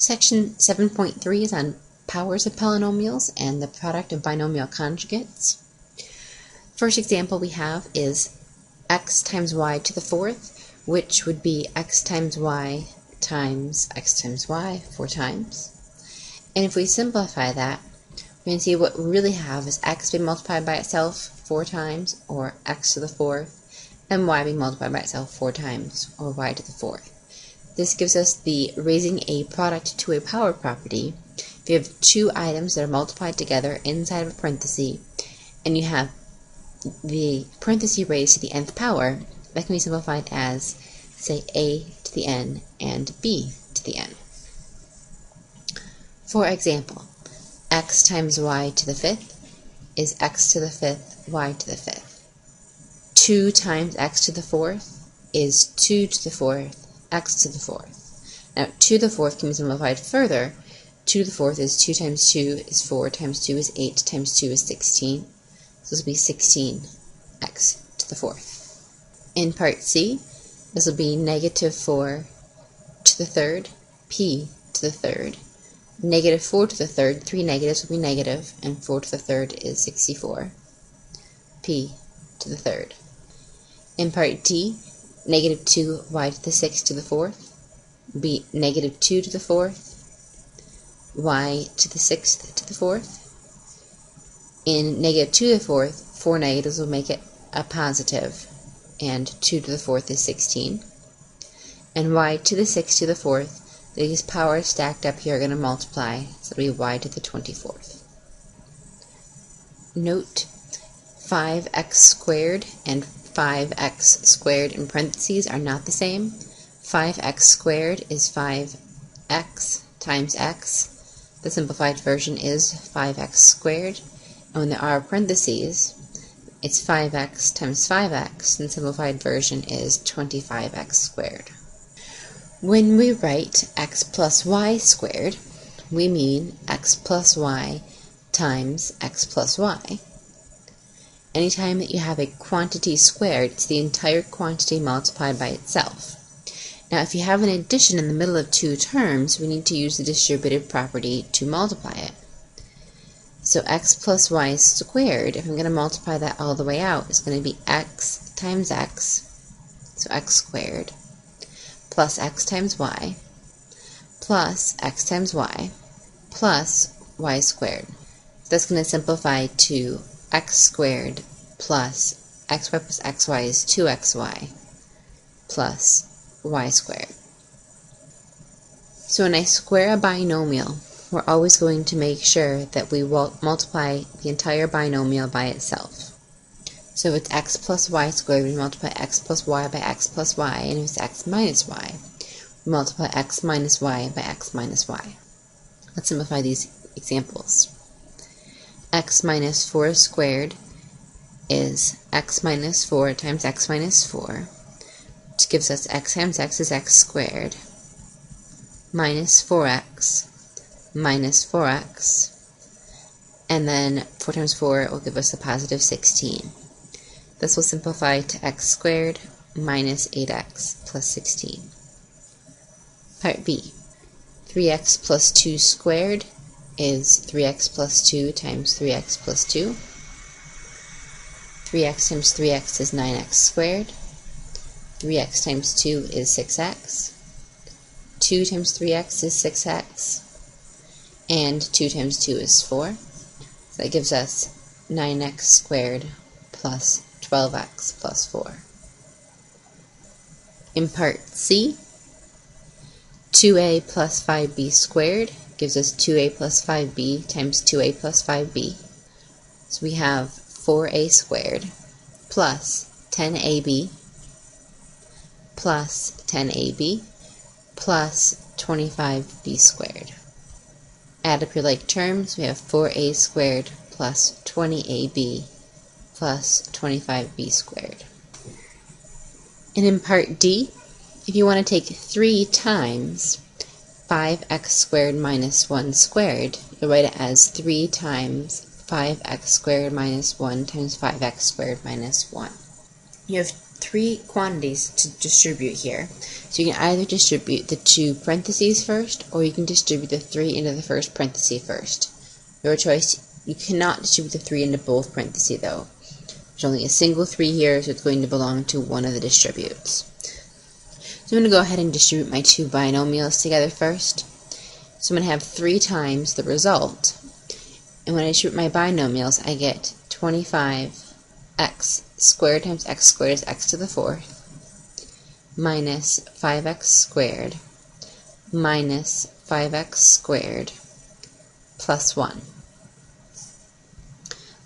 Section 7.3 is on powers of polynomials and the product of binomial conjugates. First example we have is x times y to the fourth, which would be x times y times x times y 4 times. And if we simplify that, we can see what we really have is x being multiplied by itself 4 times, or x to the fourth, and y being multiplied by itself 4 times, or y to the fourth. This gives us the raising a product to a power property. If you have two items that are multiplied together inside of a parenthesis, and you have the parenthesis raised to the nth power, that can be simplified as, say, a to the n and b to the n. For example, x times y to the fifth is x to the fifth, y to the fifth. 2 times x to the fourth is 2 to the fourth, x to the fourth. Now 2 to the fourth can be simplified further. 2 to the fourth is 2 times 2 is 4 times 2 is 8 times 2 is 16. So this will be 16x to the fourth. In part C, this will be negative 4 to the third, p to the third. Negative 4 to the third, 3 negatives will be negative, and 4 to the third is 64, p to the third. In part D, negative 2y to the 6th to the fourth will be negative 2 to the fourth, y to the 6th to the fourth. In negative 2 to the fourth, 4 negatives will make it a positive, and 2 to the fourth is 16. And y to the 6th to the fourth, these powers stacked up here are going to multiply, so it'll be y to the 24th. Note, 5x squared and 5x squared in parentheses are not the same. 5x squared is 5x times x. The simplified version is 5x squared. And when there are parentheses, it's 5x times 5x, and the simplified version is 25x squared. When we write x plus y squared, we mean x plus y times x plus y. Anytime that you have a quantity squared, it's the entire quantity multiplied by itself. Now, if you have an addition in the middle of two terms, we need to use the distributive property to multiply it. So x plus y squared, if I'm going to multiply that all the way out, is going to be x times x, so x squared, plus x times y, plus x times y, plus y squared. That's going to simplify to x squared plus xy plus xy is 2xy plus y squared. So when I square a binomial, we're always going to make sure that we will multiply the entire binomial by itself. So if it's x plus y squared, we multiply x plus y by x plus y, and if it's x minus y, we multiply x minus y by x minus y. Let's simplify these examples. X minus 4 squared is x minus 4 times x minus 4, which gives us x times x is x squared, minus 4x, minus 4x, and then 4 times 4 will give us a positive 16. This will simplify to x squared minus 8x plus 16. Part B. 3x plus 2 squared is 3x plus 2 times 3x plus 2. 3x times 3x is 9x squared. 3x times 2 is 6x. 2 times 3x is 6x. And 2 times 2 is 4. So that gives us 9x squared plus 12x plus 4. In part C, 2a plus 5b squared gives us 2a plus 5b times 2a plus 5b. So we have 4a squared plus 10ab plus 10ab plus 25b squared. Add up your like terms, we have 4a squared plus 20ab plus 25b squared. And in part D, if you want to take 3 times 5x squared minus 1 squared, you'll write it as 3 times 5x squared minus 1 times 5x squared minus 1. You have three quantities to distribute here. So you can either distribute the two parentheses first, or you can distribute the 3 into the first parenthesis first. Your choice. You cannot distribute the 3 into both parentheses though. There's only a single 3 here, so it's going to belong to one of the distributes. So I'm going to go ahead and distribute my two binomials together first. So I'm going to have 3 times the result. And when I distribute my binomials, I get 25x squared times x squared is x to the 4th minus 5x squared minus 5x squared plus 1.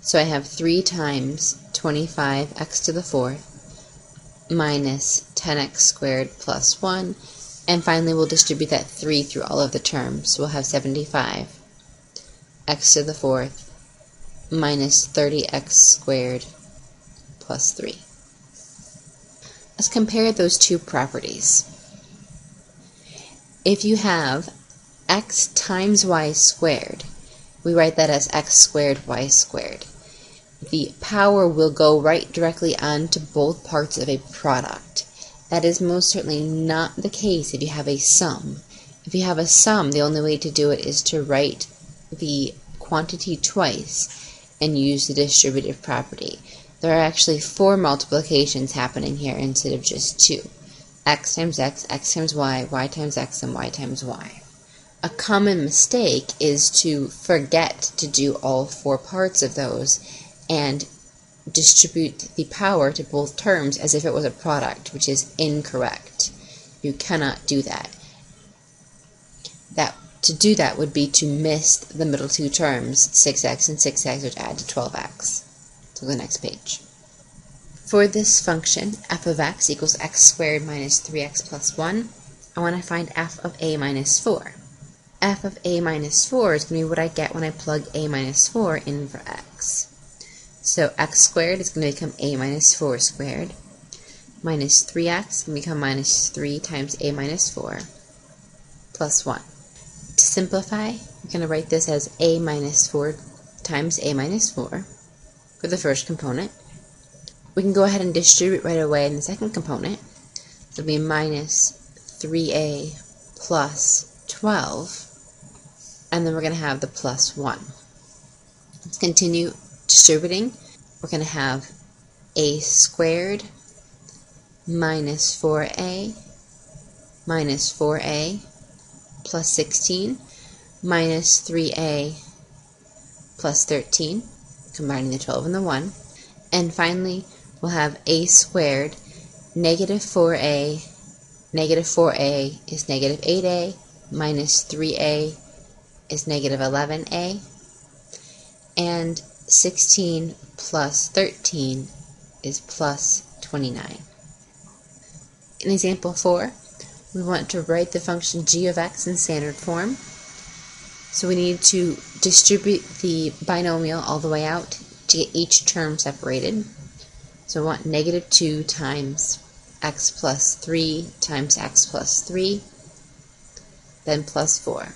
So I have 3 times 25x to the 4th minus 10x squared plus 1, and finally we'll distribute that 3 through all of the terms. So we'll have 75 x to the 4th minus 30x squared plus 3. Let's compare those two properties. If you have x times y squared, we write that as x squared y squared. The power will go right directly onto both parts of a product. That is most certainly not the case if you have a sum. If you have a sum, the only way to do it is to write the quantity twice and use the distributive property. There are actually 4 multiplications happening here instead of just 2. X times x times y times x, and y times y. A common mistake is to forget to do all 4 parts of those and distribute the power to both terms as if it was a product, which is incorrect. You cannot do that. To do that would be to miss the middle 2 terms, 6x and 6x, which add to 12x. So the next page. For this function, f of x equals x squared minus 3x plus 1, I want to find f of a minus 4. F of a minus 4 is going to be what I get when I plug a minus 4 in for x. So x squared is going to become a minus 4 squared, minus 3x can become minus 3 times a minus 4, plus 1. To simplify, we're going to write this as a minus 4 times a minus 4 for the first component. We can go ahead and distribute right away in the second component. So it'll be minus 3a plus 12, and then we're going to have the plus 1. Let's continue distributing. We're going to have a squared minus 4a plus 16 minus 3a plus 13, combining the 12 and the 1. And finally, we'll have a squared negative 4a is negative 8a minus 3a is negative 11a, and 16 plus 13 is plus 29. In example 4, we want to write the function g of x in standard form. So we need to distribute the binomial all the way out to get each term separated. So we want negative 2 times x plus 3 times x plus 3, then plus 4.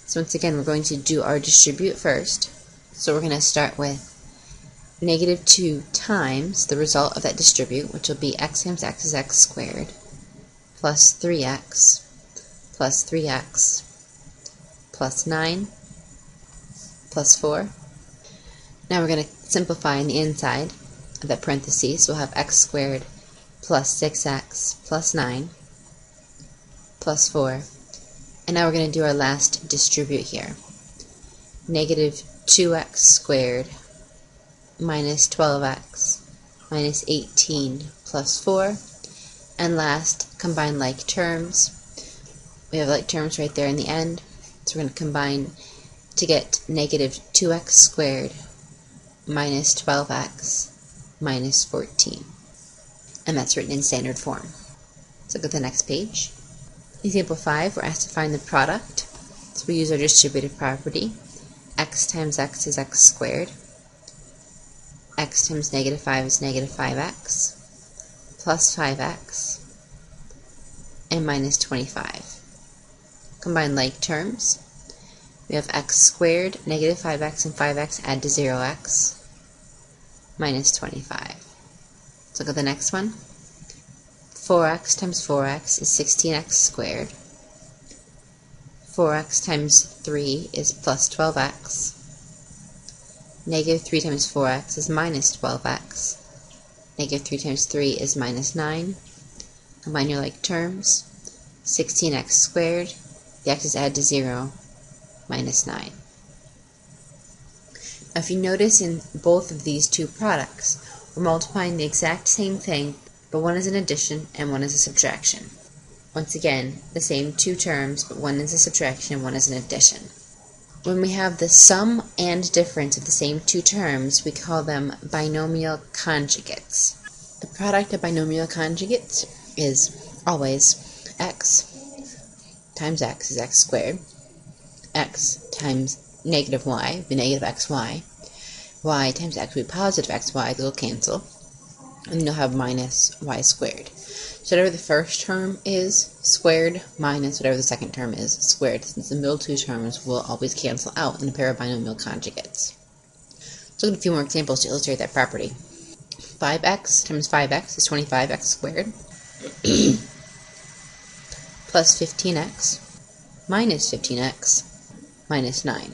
So once again, we're going to do our distribute first. So we're going to start with negative 2 times the result of that distribute, which will be x times x is x squared, plus 3x plus 9 plus 4. Now we're going to simplify on the inside of that parentheses. So we'll have x squared plus 6x plus 9 plus 4. And now we're going to do our last distribute here. Negative 2x squared minus 12x minus 18 plus 4. And last, combine like terms. We have like terms right there in the end. So we're going to combine to get negative 2x squared minus 12x minus 14. And that's written in standard form. So go to the next page. Example 5, we're asked to find the product. So we use our distributive property. X times x is x squared. X times negative 5 is negative 5x plus 5x and minus 25. Combine like terms. We have x squared, negative 5x, and 5x add to 0x minus 25. Let's look at the next one. 4x times 4x is 16x squared. 4x times 3 is plus 12x. Negative 3 times 4x is minus 12x. Negative 3 times 3 is minus 9. Combine your like terms. 16x squared. The x's add to 0. Minus 9. Now if you notice in both of these two products, we're multiplying the exact same thing, but one is an addition and one is a subtraction. Once again, the same two terms, but one is a subtraction and one is an addition. When we have the sum and difference of the same two terms, we call them binomial conjugates. The product of binomial conjugates is always x times x is x squared, x times negative y will be negative xy, y times x will be positive xy, they'll cancel, and you'll have minus y squared. So whatever the first term is squared minus whatever the second term is squared, since the middle two terms will always cancel out in a pair of binomial conjugates. Let's look at a few more examples to illustrate that property. 5x times 5x is 25x squared plus 15x minus 15x minus 9.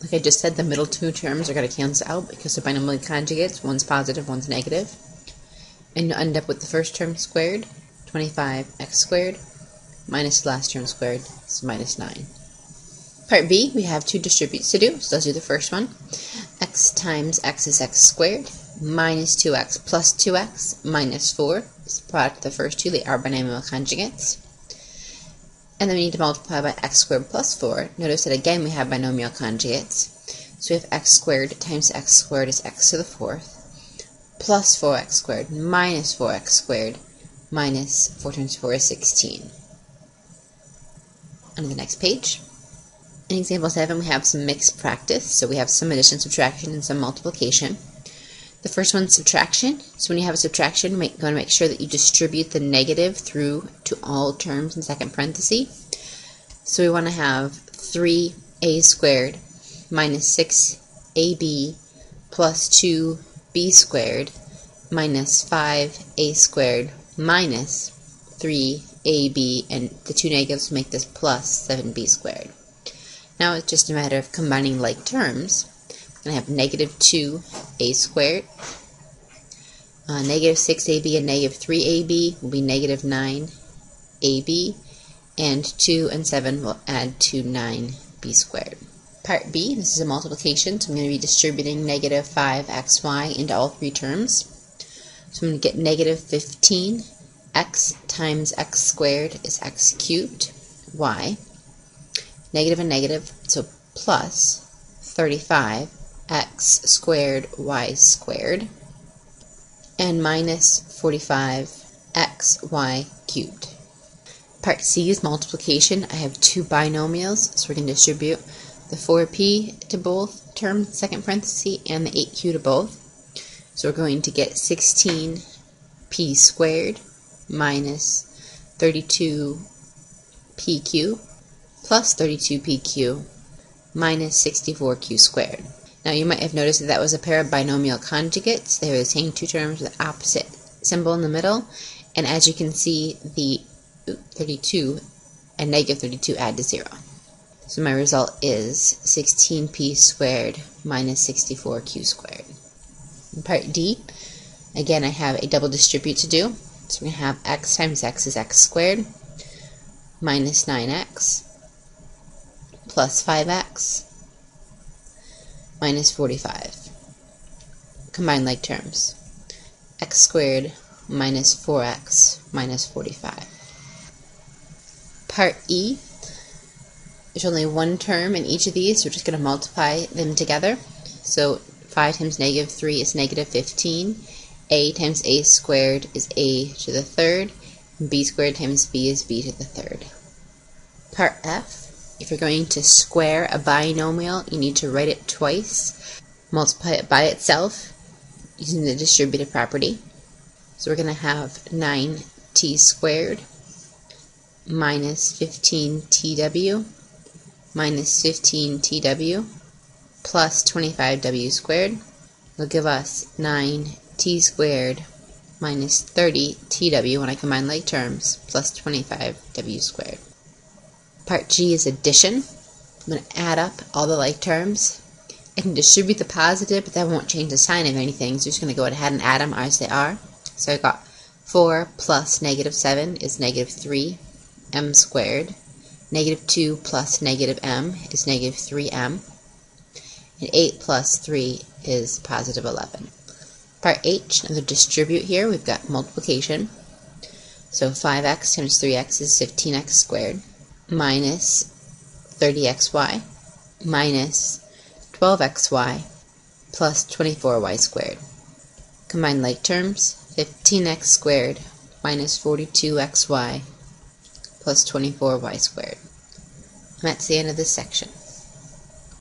Like I just said, the middle two terms are going to cancel out because they're binomial conjugates. One's positive, one's negative. And you'll end up with the first term squared, 25x squared, minus the last term squared, so minus 9. Part B, we have two distributes to do, so let's do the first one. X times x is x squared, minus 2x plus 2x minus 4 is the product of the first two. They are binomial conjugates. And then we need to multiply by x squared plus 4. Notice that again we have binomial conjugates. So we have x squared times x squared is x to the 4th. Plus 4x squared minus 4x squared minus 4 times 4 is 16. On to the next page. In example 7, we have some mixed practice. So we have some addition, subtraction, and some multiplication. The first one's subtraction. So when you have a subtraction, you're going to make sure that you distribute the negative through to all terms in second parenthesis. So we want to have 3a squared minus 6ab plus 2b squared minus 5a squared minus 3ab, and the two negatives make this plus 7b squared. Now it's just a matter of combining like terms. We're going to have negative 2a squared, negative 6ab and negative 3ab will be negative 9ab, and 2 and 7 will add to 9b squared. Part B, this is a multiplication, so I'm going to be distributing negative 5xy into all three terms. So I'm going to get negative 15, x times x squared is x cubed, y. Negative and negative, so plus 35 x squared y squared, and minus 45 xy cubed. Part C is multiplication. I have two binomials, so we're going to distribute the 4p to both terms, second parenthesis, and the 8q to both. So we're going to get 16p squared minus 32pq plus 32pq minus 64q squared. Now you might have noticed that that was a pair of binomial conjugates. They were the same two terms with the opposite symbol in the middle, and as you can see, the 32 and negative 32 add to 0. So my result is 16p squared minus 64q squared. In part D, again I have a double distribute to do. So we're going to have x times x is x squared minus 9x plus 5x minus 45. Combine like terms. X squared minus 4x minus 45. Part E, there's only one term in each of these, so we're just going to multiply them together. So 5 times negative 3 is negative 15. A times a squared is a to the third. And b squared times b is b to the third. Part F, if you're going to square a binomial, you need to write it twice. Multiply it by itself using the distributive property. So we're going to have 9t squared minus 15tw minus 15tw plus 25w squared will give us 9t squared minus 30tw when I combine like terms plus 25w squared. Part G is addition. I'm going to add up all the like terms. I can distribute the positive, but that won't change the sign of anything, so I'm just going to go ahead and add them as they are. So I got 4 plus negative 7 is negative 3m squared. Negative 2 plus negative m is negative 3m. And 8 plus 3 is positive 11. Part H, another distribute here, we've got multiplication. So 5x times 3x is 15x squared, minus 30xy, minus 12xy, plus 24y squared. Combine like terms, 15x squared minus 42xy plus 24y squared. And that's the end of this section.